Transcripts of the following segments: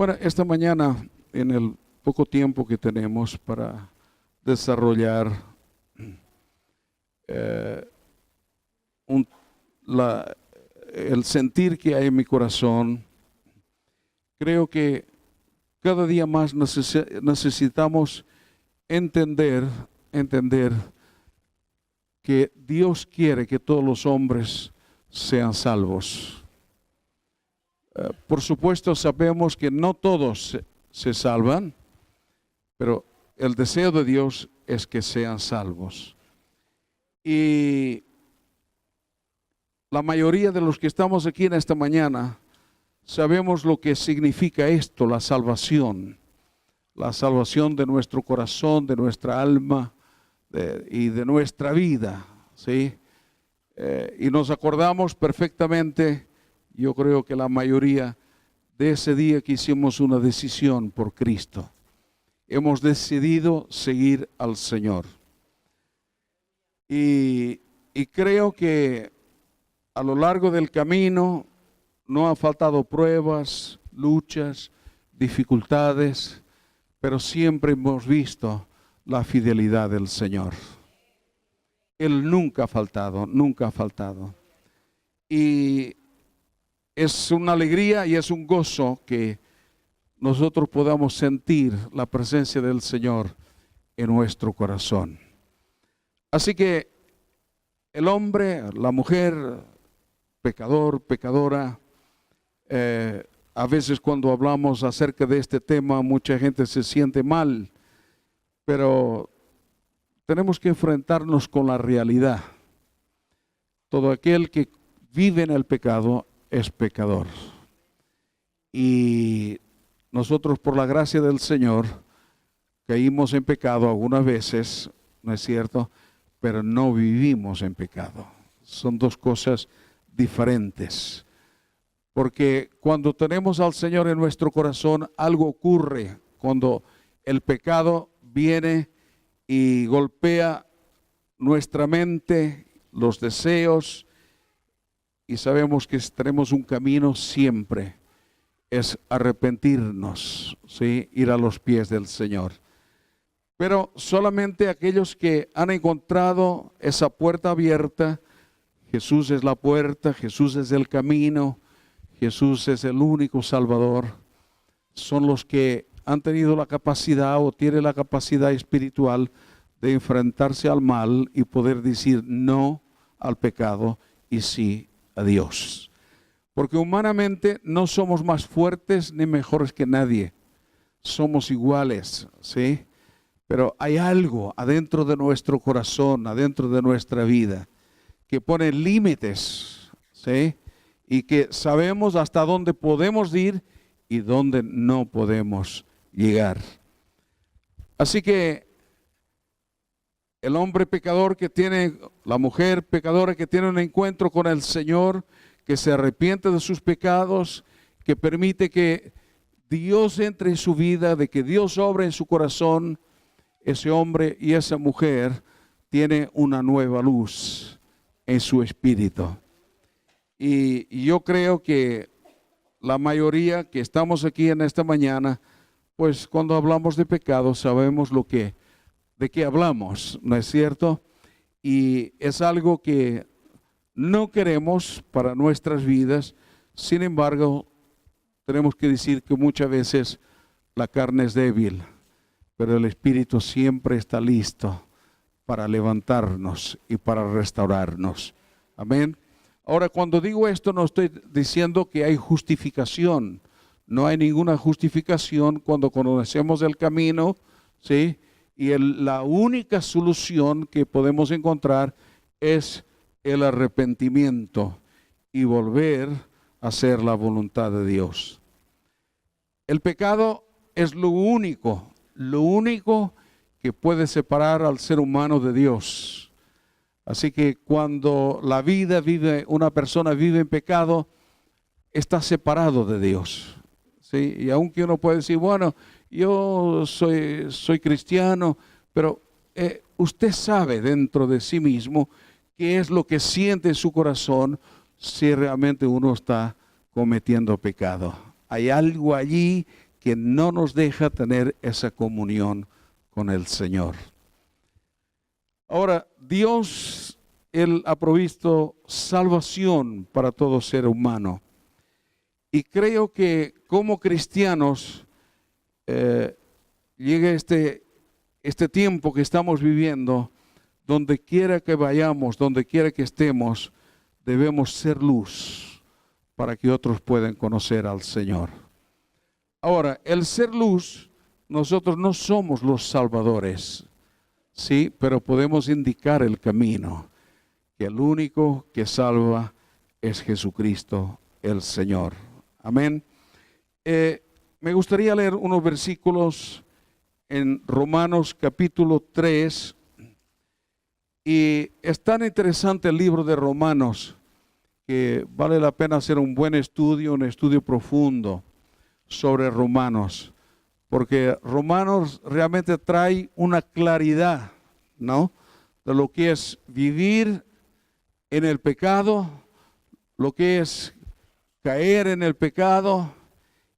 Bueno, esta mañana, en el poco tiempo que tenemos para desarrollar eh, un- el sentir que hay en mi corazón, creo que cada día más necesitamos entender que Dios quiere que todos los hombres sean salvos. Por supuesto, sabemos que no todos se salvan, pero el deseo de Dios es que sean salvos. Y la mayoría de los que estamos aquí en esta mañana sabemos lo que significa esto, la salvación de nuestro corazón, de nuestra alma y de nuestra vida, ¿sí? Y nos acordamos perfectamente, yo creo que la mayoría, de ese día que hicimos una decisión por Cristo. Hemos decidido seguir al Señor. Y creo que a lo largo del camino no han faltado pruebas, luchas, dificultades, pero siempre hemos visto la fidelidad del Señor. Él nunca ha faltado, nunca ha faltado. Y es una alegría y es un gozo que nosotros podamos sentir la presencia del Señor en nuestro corazón. Así que el hombre, la mujer, pecador, pecadora, a veces cuando hablamos acerca de este tema mucha gente se siente mal, pero tenemos que enfrentarnos con la realidad. Todo aquel que vive en el pecado es pecador. Y nosotros, por la gracia del Señor, caímos en pecado algunas veces, ¿no es cierto? Pero no vivimos en pecado. Son dos cosas diferentes. Porque cuando tenemos al Señor en nuestro corazón, algo ocurre cuando el pecado viene y golpea nuestra mente, los deseos, y sabemos que tenemos un camino siempre, es arrepentirnos, ¿sí? Ir a los pies del Señor. Pero solamente aquellos que han encontrado esa puerta abierta, Jesús es la puerta, Jesús es el camino, Jesús es el único Salvador, son los que han tenido la capacidad o tienen la capacidad espiritual de enfrentarse al mal y poder decir no al pecado y sí a Dios. Porque humanamente no somos más fuertes ni mejores que nadie, somos iguales, ¿sí? Pero hay algo adentro de nuestro corazón, adentro de nuestra vida, que pone límites, ¿sí? Y que sabemos hasta dónde podemos ir y dónde no podemos llegar. Así que el hombre pecador que tiene, la mujer pecadora que tiene un encuentro con el Señor, que se arrepiente de sus pecados, que permite que Dios entre en su vida, de que Dios obre en su corazón, ese hombre y esa mujer tiene una nueva luz en su espíritu. Y yo creo que la mayoría que estamos aquí en esta mañana, pues cuando hablamos de pecado sabemos de qué hablamos, ¿no es cierto? Y es algo que no queremos para nuestras vidas. Sin embargo, tenemos que decir que muchas veces la carne es débil, pero el Espíritu siempre está listo para levantarnos y para restaurarnos. Amén. Ahora, cuando digo esto, no estoy diciendo que hay justificación. No hay ninguna justificación cuando conocemos el camino, ¿sí? Y la única solución que podemos encontrar es el arrepentimiento y volver a hacer la voluntad de Dios. El pecado es lo único que puede separar al ser humano de Dios. Así que cuando una persona vive en pecado, está separado de Dios, ¿sí? Y aunque uno puede decir, bueno, yo soy cristiano, pero usted sabe dentro de sí mismo qué es lo que siente en su corazón si realmente uno está cometiendo pecado. Hay algo allí que no nos deja tener esa comunión con el Señor. Ahora, Dios, Él ha provisto salvación para todo ser humano. Y creo que como cristianos, llega este tiempo que estamos viviendo, donde quiera que vayamos, donde quiera que estemos, debemos ser luz para que otros puedan conocer al Señor. Ahora, el ser luz, nosotros no somos los salvadores, sí, pero podemos indicar el camino, que el único que salva es Jesucristo, el Señor. Amén. Me gustaría leer unos versículos en Romanos capítulo 3. Y es tan interesante el libro de Romanos que vale la pena hacer un buen estudio, un estudio profundo sobre Romanos. Porque Romanos realmente trae una claridad, ¿no?, de lo que es vivir en el pecado, lo que es caer en el pecado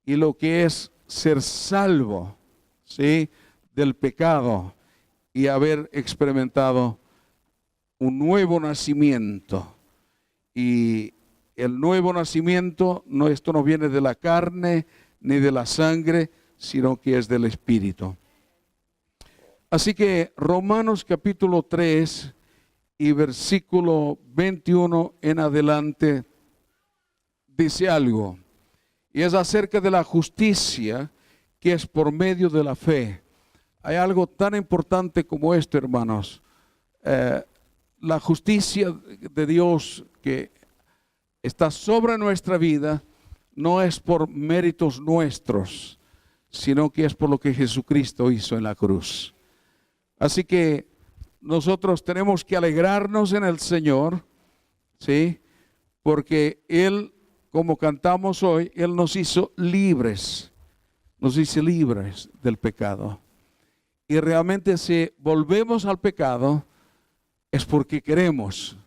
y lo que es ser salvo, ¿sí?, del pecado y haber experimentado un nuevo nacimiento. Y el nuevo nacimiento, esto no viene de la carne ni de la sangre, sino que es del Espíritu. Así que Romanos capítulo 3 y versículo 21 en adelante dice algo, y es acerca de la justicia que es por medio de la fe. Hay algo tan importante como esto, hermanos. La justicia de Dios que está sobre nuestra vida no es por méritos nuestros, sino que es por lo que Jesucristo hizo en la cruz. Así que nosotros tenemos que alegrarnos en el Señor, ¿sí?, porque Él, como cantamos hoy, Él nos hizo libres del pecado. Y realmente si volvemos al pecado, es porque queremos.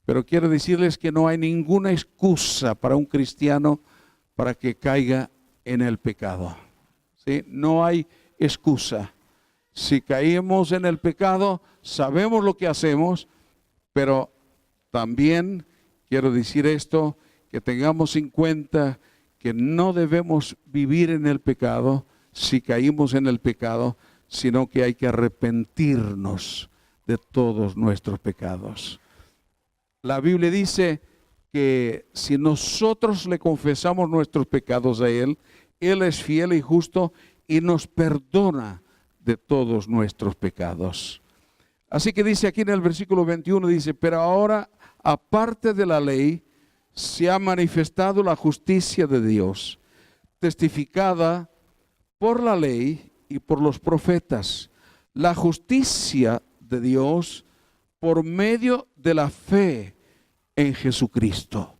Pero quiero decirles que no hay ninguna excusa para un cristiano para que caiga en el pecado, ¿sí? No hay excusa. Si caímos en el pecado, sabemos lo que hacemos, pero también quiero decir esto, que tengamos en cuenta que no debemos vivir en el pecado si caímos en el pecado, sino que hay que arrepentirnos de todos nuestros pecados. La Biblia dice que si nosotros le confesamos nuestros pecados a Él, Él es fiel y justo y nos perdona de todos nuestros pecados. Así que dice aquí en el versículo 21, dice, pero ahora, aparte de la ley, se ha manifestado la justicia de Dios, testificada por la ley y por los profetas. La justicia de Dios por medio de la fe en Jesucristo.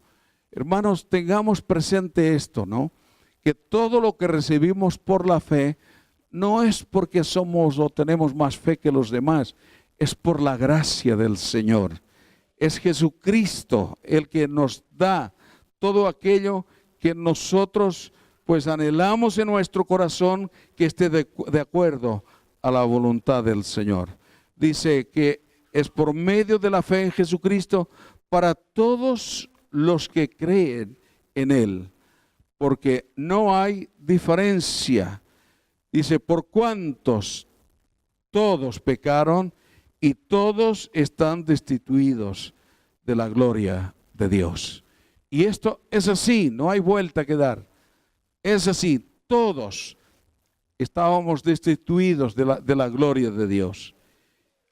Hermanos, tengamos presente esto, ¿no? Que todo lo que recibimos por la fe no es porque somos o tenemos más fe que los demás, es por la gracia del Señor. Es Jesucristo el que nos da todo aquello que nosotros pues anhelamos en nuestro corazón que esté de acuerdo a la voluntad del Señor. Dice que es por medio de la fe en Jesucristo para todos los que creen en Él, porque no hay diferencia. Dice, por cuantos todos pecaron y todos están destituidos de la gloria de Dios. Y esto es así, no hay vuelta que dar. Es así, todos estábamos destituidos de la gloria de Dios.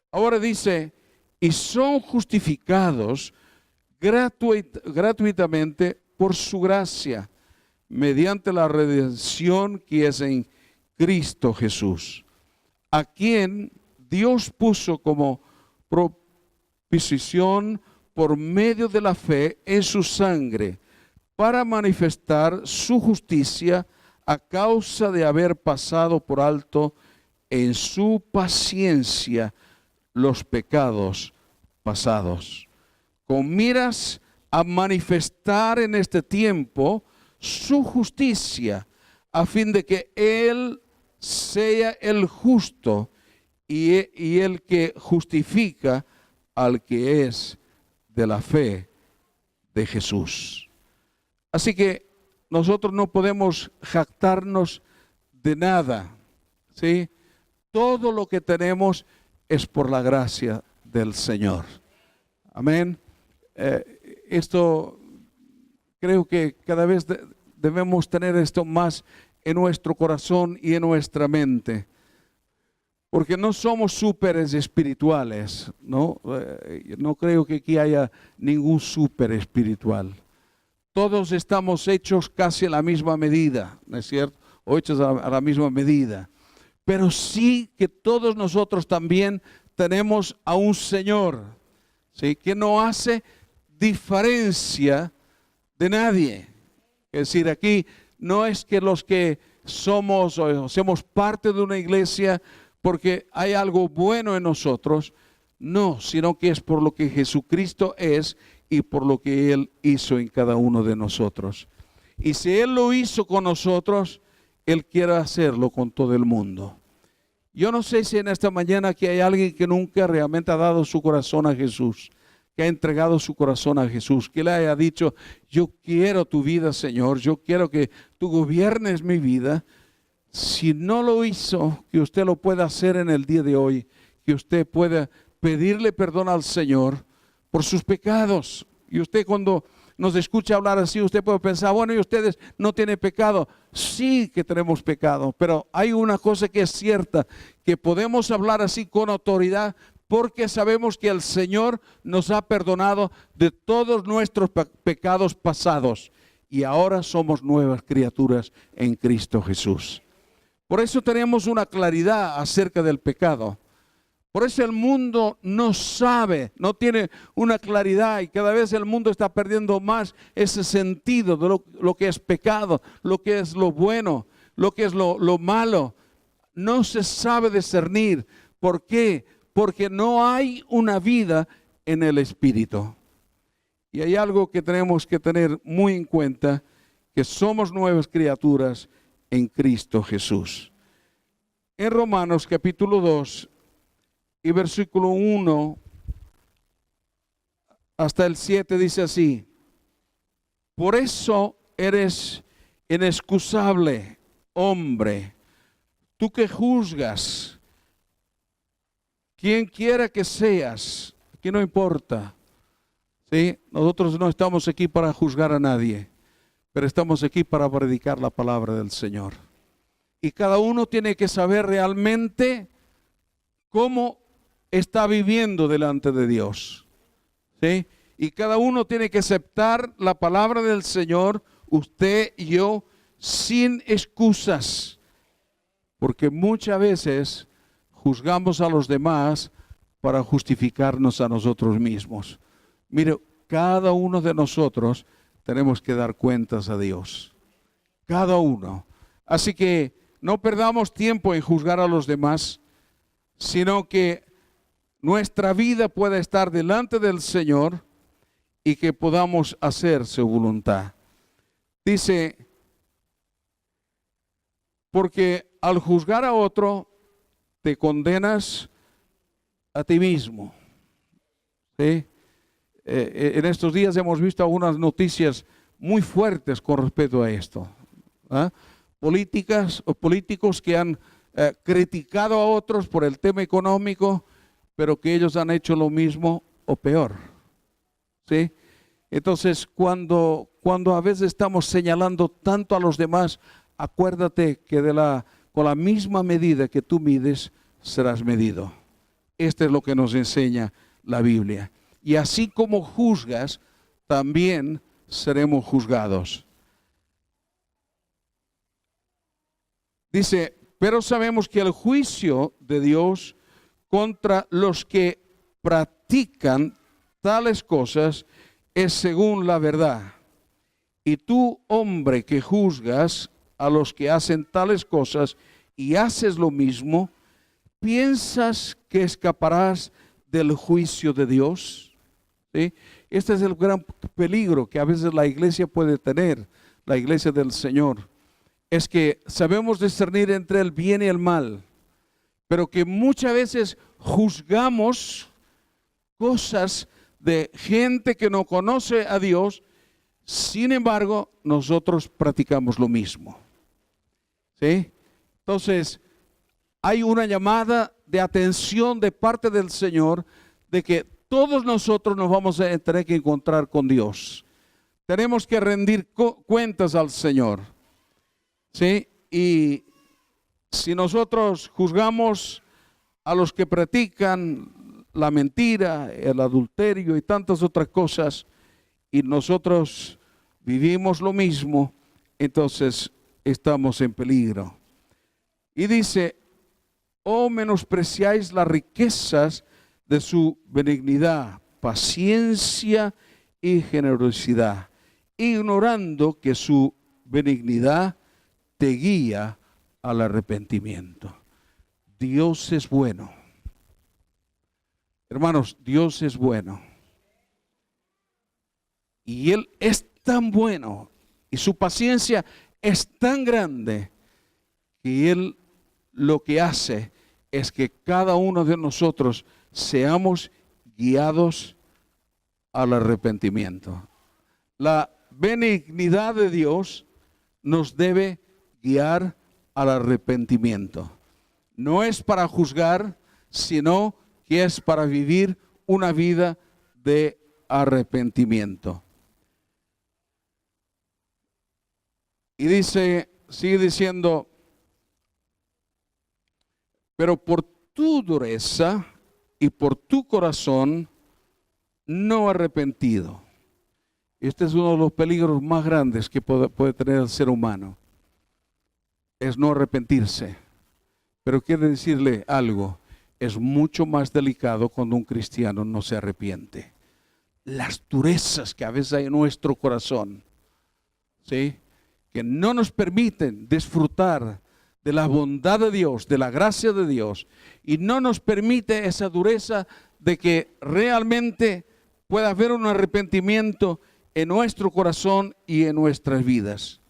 Ahora dice, y son justificados gratuitamente por su gracia, mediante la redención que es en Cristo Jesús, a quien Dios puso como propiciación por medio de la fe en su sangre, para manifestar su justicia a causa de haber pasado por alto en su paciencia los pecados pasados, con miras a manifestar en este tiempo su justicia, a fin de que Él sea el justo y el que justifica al que es de la fe de Jesús. Así que nosotros no podemos jactarnos de nada, ¿sí? Todo lo que tenemos es por la gracia del Señor. Amén. Esto creo que cada vez debemos tener esto más en nuestro corazón y en nuestra mente, porque no somos súperes espirituales, ¿no? No creo que aquí haya ningún súper espiritual. Todos estamos hechos casi a la misma medida, ¿no es cierto? O hechos a la misma medida. Pero sí que todos nosotros también tenemos a un Señor, ¿sí? Que no hace diferencia de nadie. Es decir, aquí no es que los que somos o hacemos parte de una iglesia porque hay algo bueno en nosotros, no, sino que es por lo que Jesucristo es y por lo que Él hizo en cada uno de nosotros. Y si Él lo hizo con nosotros, Él quiere hacerlo con todo el mundo. Yo no sé si en esta mañana aquí hay alguien que nunca realmente ha dado su corazón a Jesús, que ha entregado su corazón a Jesús, que le haya dicho, yo quiero tu vida, Señor, yo quiero que tú gobiernes mi vida. Si no lo hizo, que usted lo pueda hacer en el día de hoy, que usted pueda pedirle perdón al Señor por sus pecados. Y usted cuando nos escucha hablar así, usted puede pensar, bueno, y ustedes no tienen pecado. Sí que tenemos pecado, pero hay una cosa que es cierta, que podemos hablar así con autoridad, porque sabemos que el Señor nos ha perdonado de todos nuestros pecados pasados y ahora somos nuevas criaturas en Cristo Jesús. Por eso tenemos una claridad acerca del pecado. Por eso el mundo no sabe, no tiene una claridad y cada vez el mundo está perdiendo más ese sentido de lo que es pecado, lo que es lo bueno, lo que es lo malo. No se sabe discernir. ¿Por qué? Porque no hay una vida en el Espíritu. Y hay algo que tenemos que tener muy en cuenta, que somos nuevas criaturas en Cristo Jesús. En Romanos capítulo 2 y versículo 1 hasta el 7 dice así: por eso eres inexcusable, hombre, tú que juzgas, quien quiera que seas, aquí no importa, ¿sí? Nosotros no estamos aquí para juzgar a nadie, pero estamos aquí para predicar la palabra del Señor. Y cada uno tiene que saber realmente cómo está viviendo delante de Dios, ¿sí? Y cada uno tiene que aceptar la palabra del Señor, usted y yo, sin excusas, porque muchas veces juzgamos a los demás para justificarnos a nosotros mismos. Mire, cada uno de nosotros tenemos que dar cuentas a Dios, cada uno. Así que no perdamos tiempo en juzgar a los demás, sino que nuestra vida pueda estar delante del Señor y que podamos hacer su voluntad. Dice, porque al juzgar a otro, te condenas a ti mismo. ¿Sí? En estos días hemos visto algunas noticias muy fuertes con respecto a esto. ¿Ah? Políticos que han criticado a otros por el tema económico, pero que ellos han hecho lo mismo o peor. ¿Sí? Entonces, cuando a veces estamos señalando tanto a los demás, acuérdate que con la misma medida que tú mides, serás medido. Esto es lo que nos enseña la Biblia. Y así como juzgas, también seremos juzgados. Dice, pero sabemos que el juicio de Dios contra los que practican tales cosas es según la verdad. Y tú, hombre, que juzgas a los que hacen tales cosas y haces lo mismo, ¿piensas que escaparás del juicio de Dios? ¿Sí? Este es el gran peligro que a veces la iglesia puede tener, la iglesia del Señor, es que sabemos discernir entre el bien y el mal, pero que muchas veces juzgamos cosas de gente que no conoce a Dios. Sin embargo, nosotros practicamos lo mismo. ¿Sí? Entonces, hay una llamada de atención de parte del Señor de que todos nosotros nos vamos a tener que encontrar con Dios. Tenemos que rendir cuentas al Señor. ¿Sí? Y si nosotros juzgamos a los que practican la mentira, el adulterio y tantas otras cosas, y nosotros vivimos lo mismo, entonces estamos en peligro. Y dice: oh, menospreciáis las riquezas de su benignidad, paciencia y generosidad, ignorando que su benignidad te guía al arrepentimiento. Dios es bueno. Hermanos, Dios es bueno. Y Él es tan bueno y su paciencia es tan grande que Él lo que hace es que cada uno de nosotros seamos guiados al arrepentimiento. La benignidad de Dios nos debe guiar al arrepentimiento. No es para juzgar, sino que es para vivir una vida de arrepentimiento. Y dice, sigue diciendo: pero por tu dureza y por tu corazón no arrepentido. Este es uno de los peligros más grandes que puede tener el ser humano. Es no arrepentirse. Pero quiere decirle algo: es mucho más delicado cuando un cristiano no se arrepiente. Las durezas que a veces hay en nuestro corazón, ¿sí?, que no nos permiten disfrutar de la bondad de Dios, de la gracia de Dios, y no nos permite esa dureza de que realmente pueda haber un arrepentimiento en nuestro corazón y en nuestras vidas.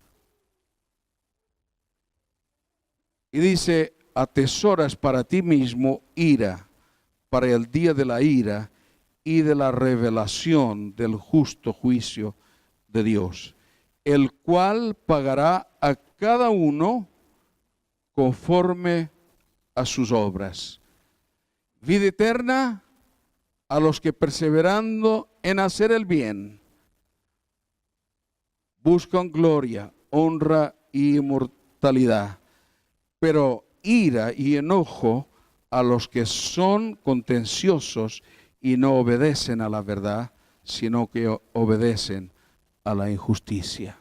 Y dice: atesoras para ti mismo ira, para el día de la ira y de la revelación del justo juicio de Dios, el cual pagará a cada uno conforme a sus obras. Vida eterna a los que, perseverando en hacer el bien, buscan gloria, honra y inmortalidad. Pero ira y enojo a los que son contenciosos y no obedecen a la verdad, sino que obedecen a la injusticia.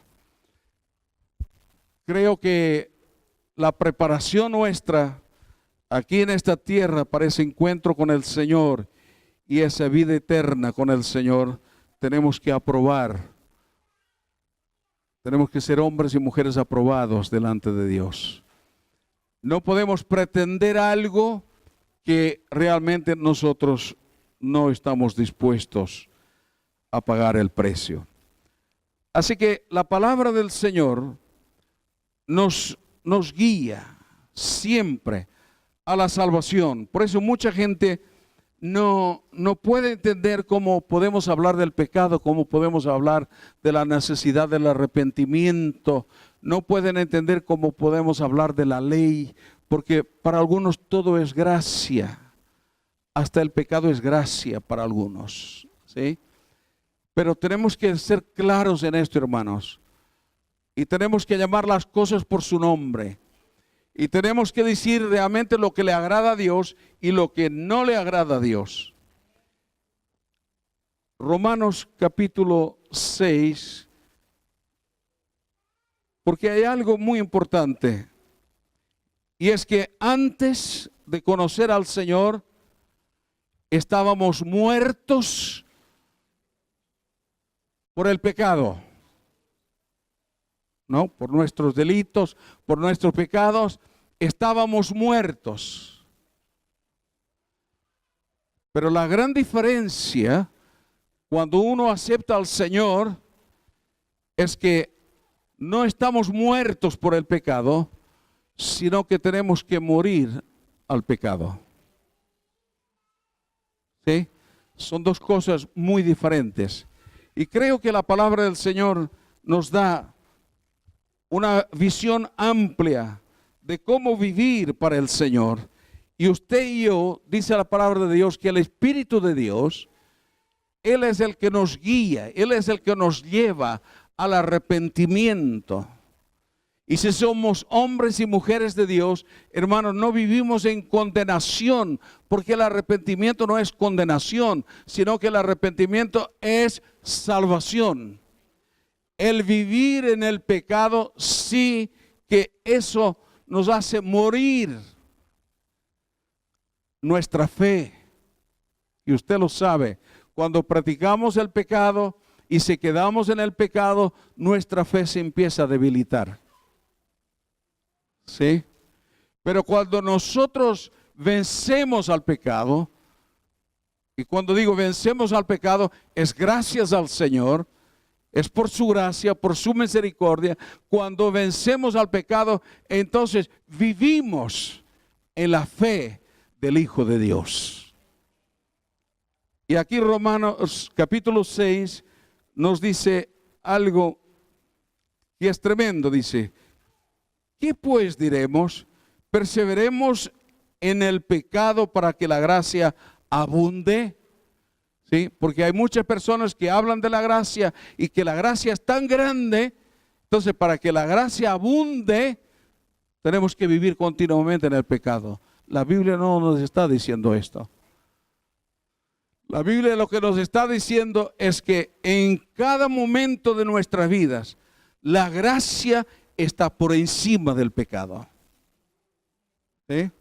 Creo que la preparación nuestra aquí en esta tierra para ese encuentro con el Señor y esa vida eterna con el Señor, tenemos que aprobar. Tenemos que ser hombres y mujeres aprobados delante de Dios. No podemos pretender algo que realmente nosotros no estamos dispuestos a pagar el precio. Así que la palabra del Señor nos guía siempre a la salvación. Por eso mucha gente no puede entender cómo podemos hablar del pecado, cómo podemos hablar de la necesidad del arrepentimiento. No pueden entender cómo podemos hablar de la ley, porque para algunos todo es gracia. Hasta el pecado es gracia para algunos, ¿sí? Pero tenemos que ser claros en esto, hermanos. Y tenemos que llamar las cosas por su nombre. Y tenemos que decir realmente lo que le agrada a Dios y lo que no le agrada a Dios. Romanos capítulo 6. Porque hay algo muy importante. Y es que antes de conocer al Señor, estábamos muertos por el pecado, ¿no? Por nuestros delitos, por nuestros pecados, estábamos muertos. Pero la gran diferencia cuando uno acepta al Señor es que no estamos muertos por el pecado, sino que tenemos que morir al pecado. ¿Sí? Son dos cosas muy diferentes. Y creo que la palabra del Señor nos da una visión amplia de cómo vivir para el Señor. Y usted y yo, dice la palabra de Dios, que el Espíritu de Dios, Él es el que nos guía, Él es el que nos lleva al arrepentimiento. Y si somos hombres y mujeres de Dios, hermanos, no vivimos en condenación, porque el arrepentimiento no es condenación, sino que el arrepentimiento es salvación. El vivir en el pecado, sí que eso nos hace morir nuestra fe. Y usted lo sabe, cuando practicamos el pecado y si quedamos en el pecado, nuestra fe se empieza a debilitar. ¿Sí? Pero cuando nosotros vencemos al pecado, y cuando digo vencemos al pecado, es gracias al Señor, es por su gracia, por su misericordia. Cuando vencemos al pecado, entonces vivimos en la fe del Hijo de Dios. Y aquí Romanos capítulo 6 nos dice algo que es tremendo, dice: ¿qué pues diremos? ¿Perseveremos en el pecado para que la gracia abunde? ¿Sí? Porque hay muchas personas que hablan de la gracia y que la gracia es tan grande. Entonces, para que la gracia abunde, tenemos que vivir continuamente en el pecado. La Biblia no nos está diciendo esto. La Biblia lo que nos está diciendo es que en cada momento de nuestras vidas, la gracia está por encima del pecado. ¿Sí?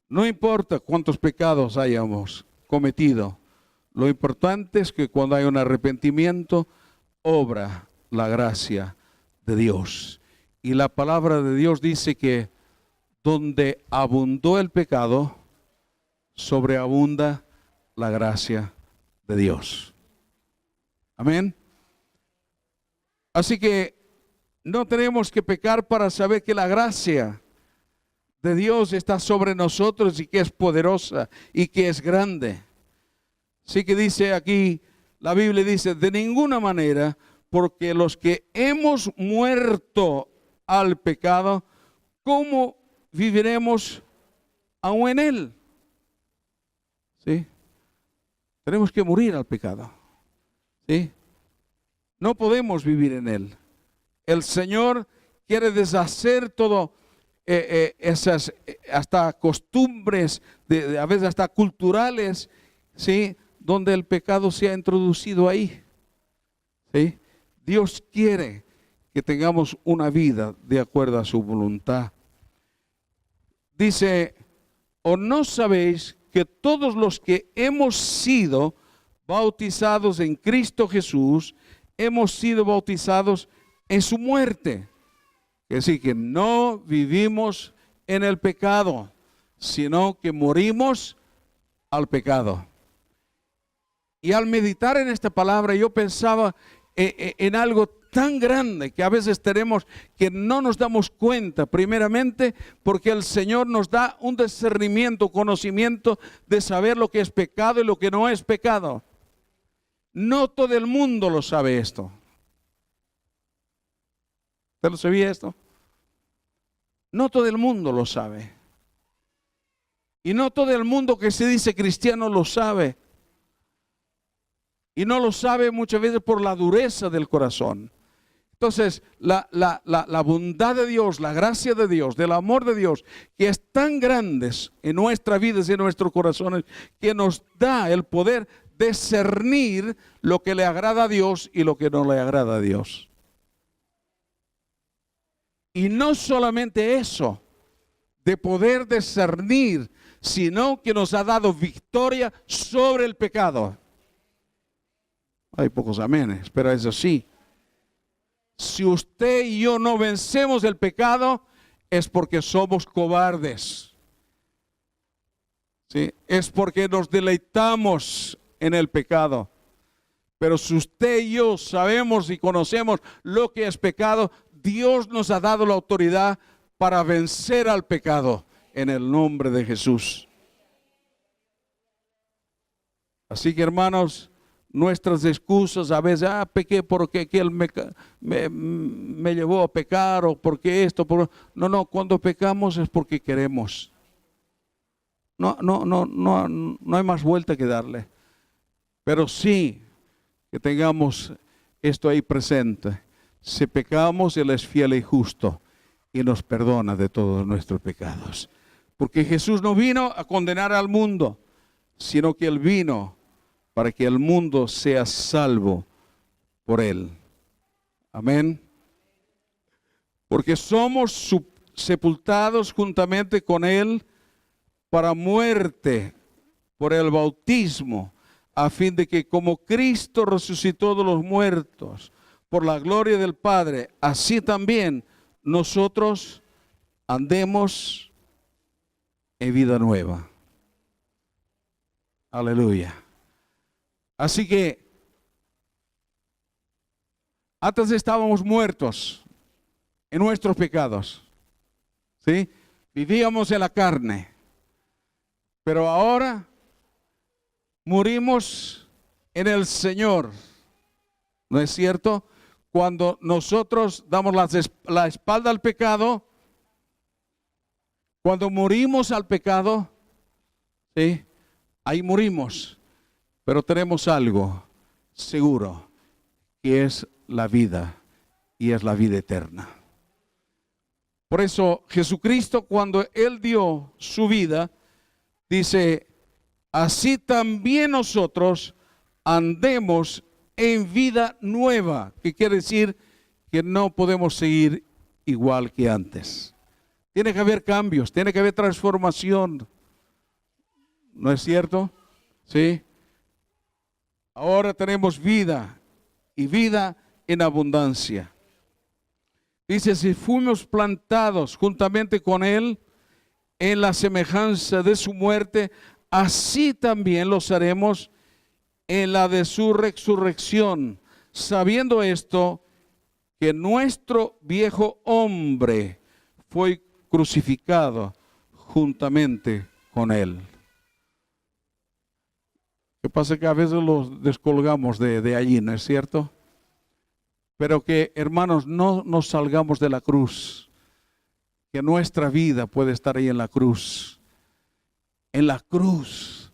No importa cuántos pecados hayamos cometido, lo importante es que cuando hay un arrepentimiento, obra la gracia de Dios. Y la palabra de Dios dice que donde abundó el pecado, sobreabunda la gracia de Dios. Amén. Así que no tenemos que pecar para saber que la gracia de Dios está sobre nosotros y que es poderosa y que es grande. Así que dice aquí, la Biblia dice, de ninguna manera, porque los que hemos muerto al pecado, ¿cómo viviremos aún en él? ¿Sí? Tenemos que morir al pecado. ¿Sí? No podemos vivir en él. El Señor quiere deshacer todo esas hasta costumbres, a veces hasta culturales, ¿sí? Donde el pecado se ha introducido ahí. ¿Sí? Dios quiere que tengamos una vida de acuerdo a su voluntad. Dice, ¿o no sabéis que todos los que hemos sido bautizados en Cristo Jesús, hemos sido bautizados en su muerte? Es decir, que no vivimos en el pecado, sino que morimos al pecado. Y al meditar en esta palabra, yo pensaba en algo tan grande que a veces tenemos que no nos damos cuenta, primeramente porque el Señor nos da un discernimiento, conocimiento de saber lo que es pecado y lo que no es pecado. No todo el mundo lo sabe esto. ¿Usted lo sabía esto? No todo el mundo lo sabe. Y no todo el mundo que se dice cristiano lo sabe. Y no lo sabe muchas veces por la dureza del corazón. Entonces, la bondad de Dios, la gracia de Dios, del amor de Dios, que es tan grande en nuestras vidas y en nuestros corazones, que nos da el poder discernir lo que le agrada a Dios y lo que no le agrada a Dios. Y no solamente eso, de poder discernir, sino que nos ha dado victoria sobre el pecado. Hay pocos amenes, pero es así. Si usted y yo no vencemos el pecado, es porque somos cobardes. ¿Sí? Es porque nos deleitamos en el pecado. Pero si usted y yo sabemos y conocemos lo que es pecado, Dios nos ha dado la autoridad para vencer al pecado en el nombre de Jesús. Así que, hermanos, nuestras excusas a veces, pequé porque aquel me llevó a pecar, o porque esto, no, cuando pecamos es porque queremos. No hay más vuelta que darle. Pero sí que tengamos esto ahí presente. Si pecamos, Él es fiel y justo y nos perdona de todos nuestros pecados. Porque Jesús no vino a condenar al mundo, sino que Él vino para que el mundo sea salvo por Él. Amén. Porque somos sepultados juntamente con Él para muerte por el bautismo, a fin de que como Cristo resucitó de los muertos por la gloria del Padre, así también nosotros andemos en vida nueva. Aleluya. Así que antes estábamos muertos en nuestros pecados, ¿sí? Vivíamos en la carne, pero ahora morimos en el Señor, ¿no es cierto? Cuando nosotros damos la espalda al pecado, cuando morimos al pecado, ¿sí? Ahí morimos, pero tenemos algo seguro, que es la vida, y es la vida eterna. Por eso Jesucristo, cuando Él dio su vida, dice, así también nosotros andemos en vida nueva, que quiere decir que no podemos seguir igual que antes. Tiene que haber cambios, tiene que haber transformación. ¿No es cierto? ¿Sí? Ahora tenemos vida y vida en abundancia. Dice, si fuimos plantados juntamente con Él en la semejanza de su muerte, así también los haremos en la de su resurrección, sabiendo esto, que nuestro viejo hombre fue crucificado juntamente con Él. ¿Qué pasa? Que a veces los descolgamos de allí, ¿no es cierto? Pero que, hermanos, no nos salgamos de la cruz, que nuestra vida puede estar ahí en la cruz. En la cruz,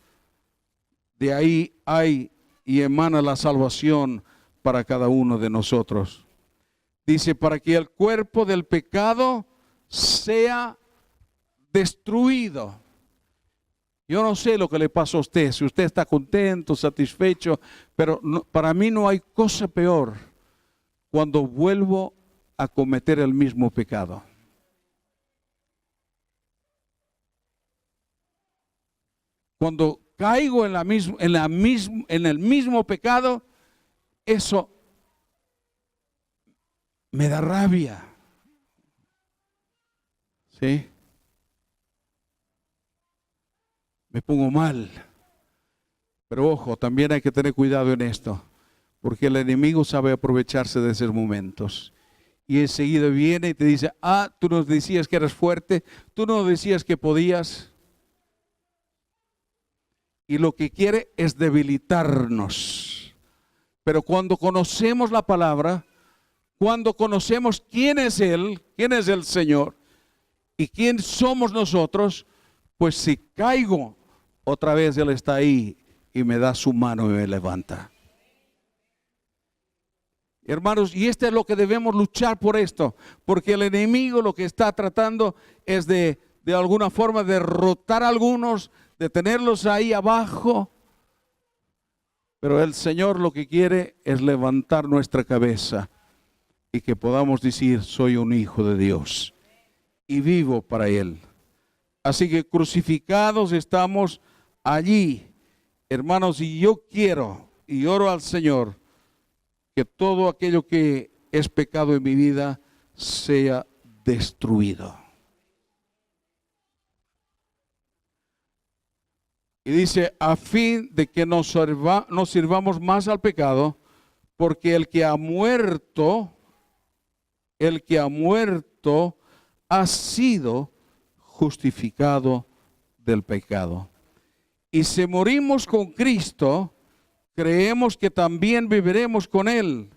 de ahí hay y emana la salvación para cada uno de nosotros. Dice, para que el cuerpo del pecado sea destruido. Yo no sé lo que le pasa a usted, si usted está contento, satisfecho, pero para mí no hay cosa peor cuando vuelvo a cometer el mismo pecado. Cuando caigo en el mismo pecado, eso me da rabia. ¿Sí? Me pongo mal. Pero ojo, también hay que tener cuidado en esto, porque el enemigo sabe aprovecharse de esos momentos. Y enseguida viene y te dice, tú nos decías que eras fuerte, tú nos decías que podías. Y lo que quiere es debilitarnos. Pero cuando conocemos la palabra, cuando conocemos quién es Él, quién es el Señor y quién somos nosotros, pues si caigo, otra vez Él está ahí y me da su mano y me levanta. Hermanos, y esto es lo que debemos luchar por esto, porque el enemigo lo que está tratando es de alguna forma derrotar a algunos, de tenerlos ahí abajo. Pero el Señor lo que quiere es levantar nuestra cabeza y que podamos decir, soy un hijo de Dios y vivo para Él. Así que crucificados estamos allí, hermanos, y yo quiero y oro al Señor que todo aquello que es pecado en mi vida sea destruido. Y dice, a fin de que no sirvamos más al pecado, porque el que ha muerto ha sido justificado del pecado. Y si morimos con Cristo, creemos que también viviremos con Él.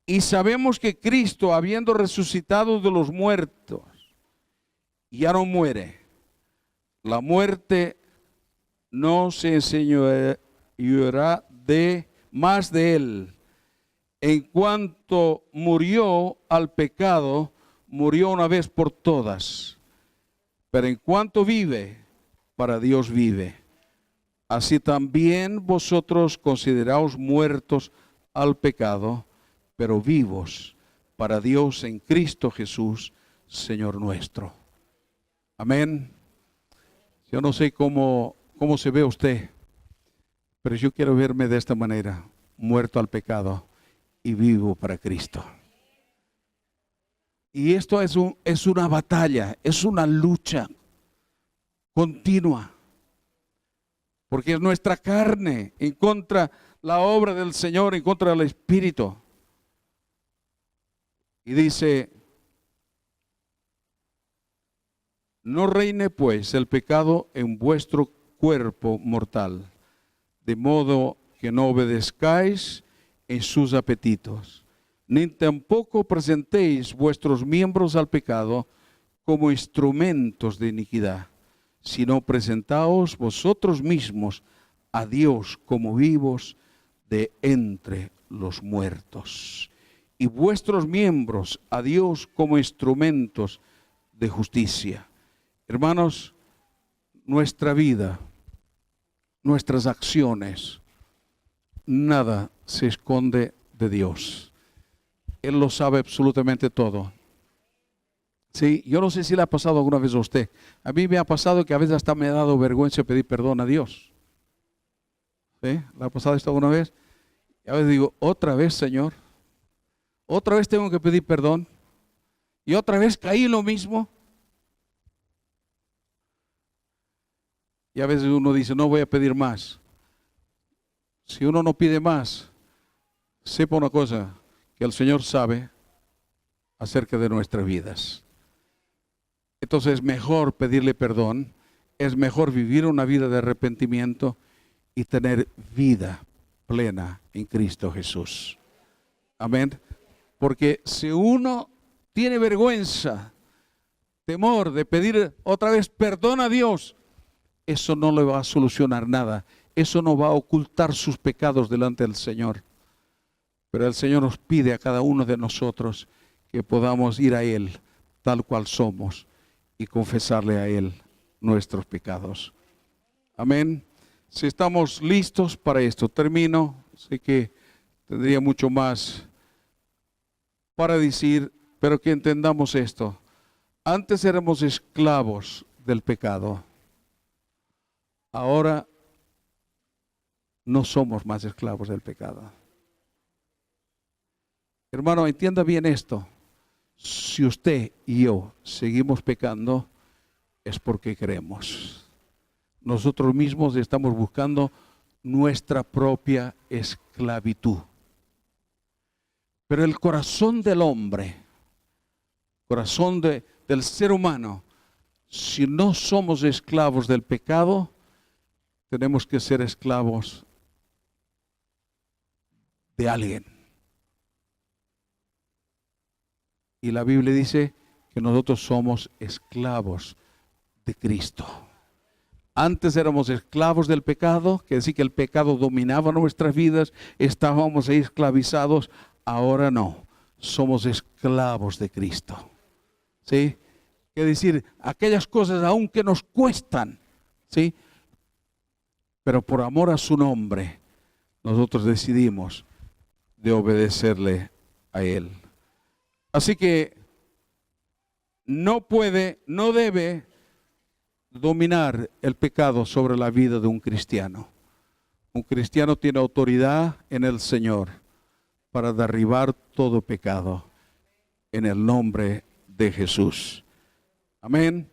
Y sabemos que Cristo, habiendo resucitado de los muertos, ya no muere. La muerte no se enseñoreará más de Él. En cuanto murió al pecado, murió una vez por todas. Pero en cuanto vive, para Dios vive. Así también vosotros consideraos muertos al pecado, pero vivos para Dios en Cristo Jesús, Señor nuestro. Amén. Yo no sé cómo se ve usted, pero yo quiero verme de esta manera, muerto al pecado y vivo para Cristo. Y esto es una batalla, es una lucha continua, porque es nuestra carne en contra la obra del Señor, en contra del Espíritu. Y dice, no reine pues el pecado en vuestro cuerpo mortal, de modo que no obedezcáis en sus apetitos, ni tampoco presentéis vuestros miembros al pecado como instrumentos de iniquidad, sino presentaos vosotros mismos a Dios como vivos de entre los muertos, y vuestros miembros a Dios como instrumentos de justicia. Hermanos, nuestra vida, nuestras acciones, nada se esconde de Dios. Él lo sabe absolutamente todo. Sí, yo no sé si le ha pasado alguna vez a usted. A mí me ha pasado que a veces hasta me ha dado vergüenza pedir perdón a Dios. ¿Sí? ¿Le ha pasado esto alguna vez? Y a veces digo, otra vez, Señor. Otra vez tengo que pedir perdón. Y otra vez caí en lo mismo. Y a veces uno dice, no voy a pedir más. Si uno no pide más, sepa una cosa, que el Señor sabe acerca de nuestras vidas. Entonces es mejor pedirle perdón, es mejor vivir una vida de arrepentimiento y tener vida plena en Cristo Jesús. Amén. Porque si uno tiene vergüenza, temor de pedir otra vez perdón a Dios, eso no le va a solucionar nada. Eso no va a ocultar sus pecados delante del Señor. Pero el Señor nos pide a cada uno de nosotros que podamos ir a Él tal cual somos y confesarle a Él nuestros pecados. Amén. Si estamos listos para esto, termino. Sé que tendría mucho más para decir, pero que entendamos esto. Antes éramos esclavos del pecado. Ahora no somos más esclavos del pecado. Hermano, entienda bien esto. Si usted y yo seguimos pecando, es porque queremos. Nosotros mismos estamos buscando nuestra propia esclavitud. Pero el corazón del hombre, corazón del ser humano, si no somos esclavos del pecado, tenemos que ser esclavos de alguien. Y la Biblia dice que nosotros somos esclavos de Cristo. Antes éramos esclavos del pecado, que decir que el pecado dominaba nuestras vidas, estábamos ahí esclavizados. Ahora no, somos esclavos de Cristo. ¿Sí? Es decir, aquellas cosas aunque nos cuestan, ¿sí? Pero por amor a su nombre, nosotros decidimos de obedecerle a Él. Así que no debe dominar el pecado sobre la vida de un cristiano. Un cristiano tiene autoridad en el Señor para derribar todo pecado en el nombre de Jesús. Amén.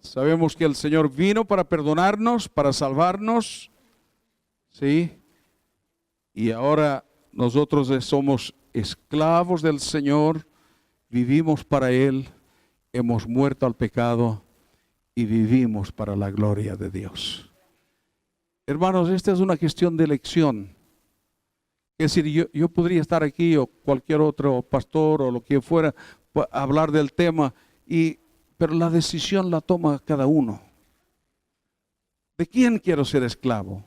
Sabemos que el Señor vino para perdonarnos, para salvarnos, ¿sí? Y ahora nosotros somos esclavos del Señor, vivimos para Él, hemos muerto al pecado y vivimos para la gloria de Dios. Hermanos, esta es una cuestión de elección. Es decir, yo podría estar aquí o cualquier otro pastor o lo que fuera, hablar del tema, pero la decisión la toma cada uno. ¿De quién quiero ser esclavo?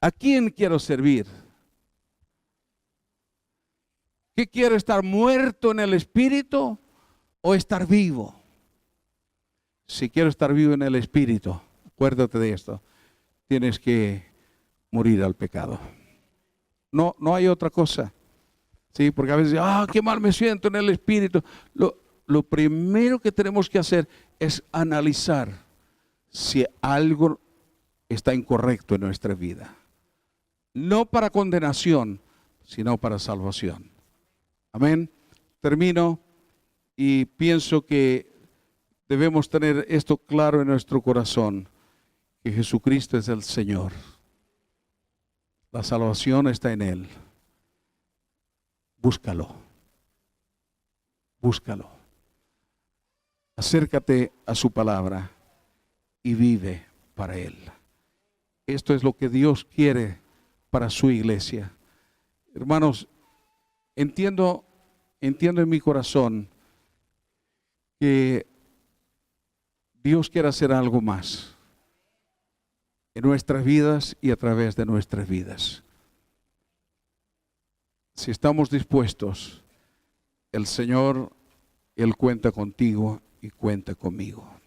¿A quién quiero servir? ¿Qué quiero, estar muerto en el espíritu o estar vivo? Si quiero estar vivo en el espíritu, acuérdate de esto, tienes que morir al pecado. No hay otra cosa. Sí, porque a veces, qué mal me siento en el espíritu. Lo primero que tenemos que hacer es analizar si algo está incorrecto en nuestra vida. No para condenación, sino para salvación. Amén. Termino y pienso que debemos tener esto claro en nuestro corazón, que Jesucristo es el Señor. La salvación está en Él. Búscalo. Búscalo. Acércate a su palabra y vive para Él. Esto es lo que Dios quiere para su iglesia. Hermanos, entiendo en mi corazón que Dios quiere hacer algo más en nuestras vidas y a través de nuestras vidas. Si estamos dispuestos, el Señor, Él cuenta contigo y cuenta conmigo.